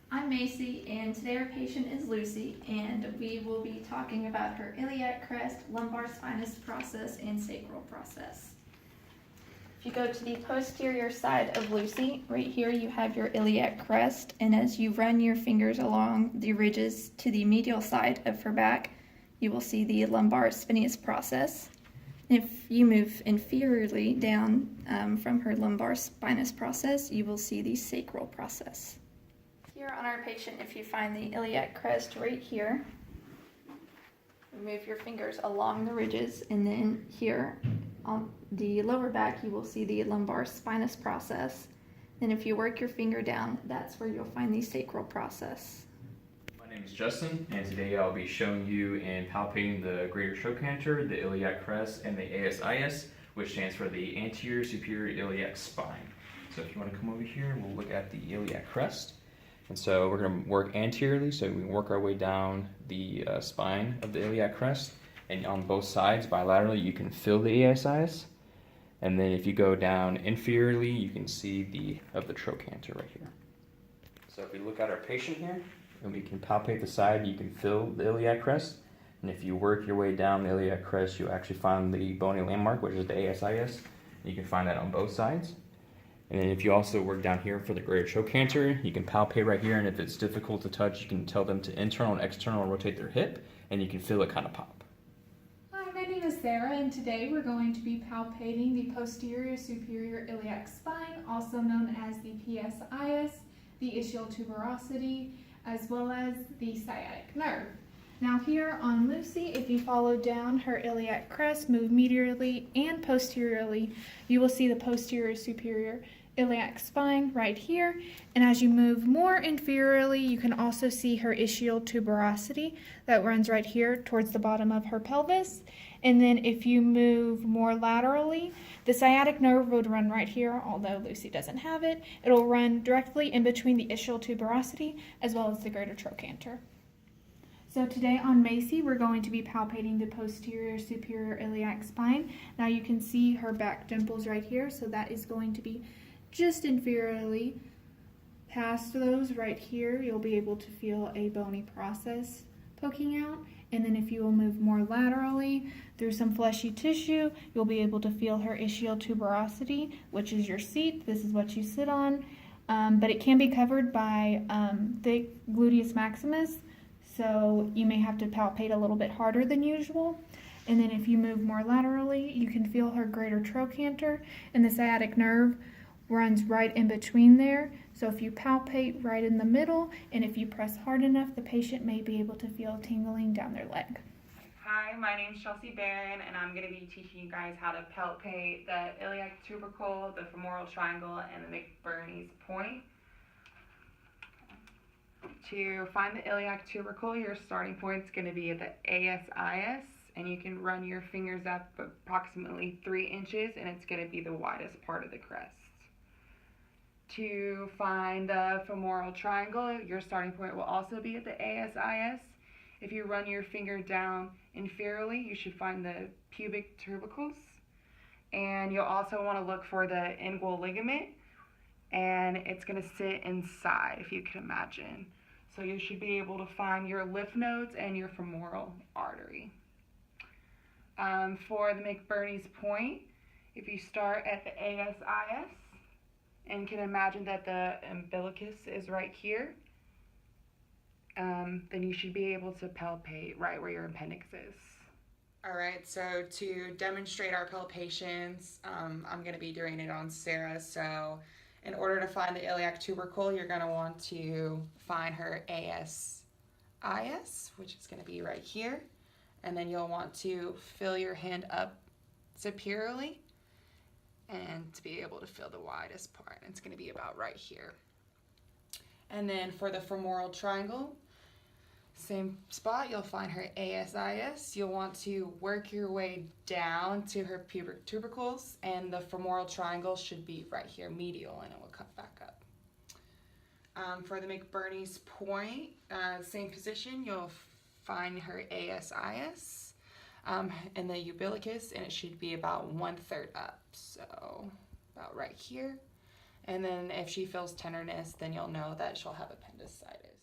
I'm Macy, and today our patient is Lucy, and we will be talking about her iliac crest, lumbar spinous process, and sacral process. If you go to the posterior side of Lucy, right here you have your iliac crest, and as you run your fingers along the ridges to the medial side of her back, you will see the lumbar spinous process. If you move inferiorly down from her lumbar spinous process, you will see the sacral process. Here on our patient, if you find the iliac crest right here, move your fingers along the ridges, and then here on the lower back, you will see the lumbar spinous process. Then if you work your finger down, that's where you'll find the sacral process. My name is Justin, and today I'll be showing you and palpating the greater trochanter, the iliac crest, and the ASIS, which stands for the anterior superior iliac spine. So if you want to come over here, we'll look at the iliac crest. And so we're going to work anteriorly, so we can work our way down the spine of the iliac crest. And on both sides, bilaterally, you can feel the ASIS. And then if you go down inferiorly, you can see the trochanter right here. So if we look at our patient here, and we can palpate the side, you can feel the iliac crest. And if you work your way down the iliac crest, you'll actually find the bony landmark, which is the ASIS. You can find that on both sides. And then if you also work down here for the greater trochanter, you can palpate right here, and if it's difficult to touch, you can tell them to internal and external rotate their hip, and you can feel it kind of pop. Hi, my name is Sarah, and today we're going to be palpating the posterior superior iliac spine, also known as the PSIS, the ischial tuberosity, as well as the sciatic nerve. Now here on Lucy, if you follow down her iliac crest, move medially and posteriorly, you will see the posterior superior iliac spine right here. And as you move more inferiorly, you can also see her ischial tuberosity that runs right here towards the bottom of her pelvis. And then if you move more laterally, the sciatic nerve would run right here, although Lucy doesn't have it. It'll run directly in between the ischial tuberosity as well as the greater trochanter. So today on Macy, we're going to be palpating the posterior superior iliac spine. Now you can see her back dimples right here, so that is going to be just inferiorly. Past those right here, you'll be able to feel a bony process poking out. And then if you will move more laterally through some fleshy tissue, you'll be able to feel her ischial tuberosity, which is your seat. This is what you sit on. But it can be covered by the gluteus maximus, so you may have to palpate a little bit harder than usual. And then if you move more laterally, you can feel her greater trochanter, and the sciatic nerve runs right in between there. So if you palpate right in the middle, and if you press hard enough, the patient may be able to feel tingling down their leg. Hi, my name is Chelsea Barron, and I'm going to be teaching you guys how to palpate the iliac tubercle, the femoral triangle, and the McBurney's point. To find the iliac tubercle, your starting point is going to be at the ASIS, and you can run your fingers up approximately 3 inches, and it's going to be the widest part of the crest. To find the femoral triangle, your starting point will also be at the ASIS. If you run your finger down inferiorly, you should find the pubic tubercles, and you'll also want to look for the inguinal ligament, and it's going to sit inside, if you can imagine. So you should be able to find your lymph nodes and your femoral artery. For the McBurney's point, if you start at the ASIS and can imagine that the umbilicus is right here, then you should be able to palpate right where your appendix is. Alright, so to demonstrate our palpations, I'm going to be doing it on Sarah. So in order to find the iliac tubercle, you're going to want to find her ASIS, which is going to be right here. And then you'll want to fill your hand up superiorly and to be able to feel the widest part. It's going to be about right here. And then for the femoral triangle, same spot, you'll find her ASIS. You'll want to work your way down to her pubic tubercles, and the femoral triangle should be right here, medial, and it will cut back up. For the McBurney's point, same position, you'll find her ASIS and the umbilicus, and it should be about 1/3 up, so about right here. And then if she feels tenderness, then you'll know that she'll have appendicitis.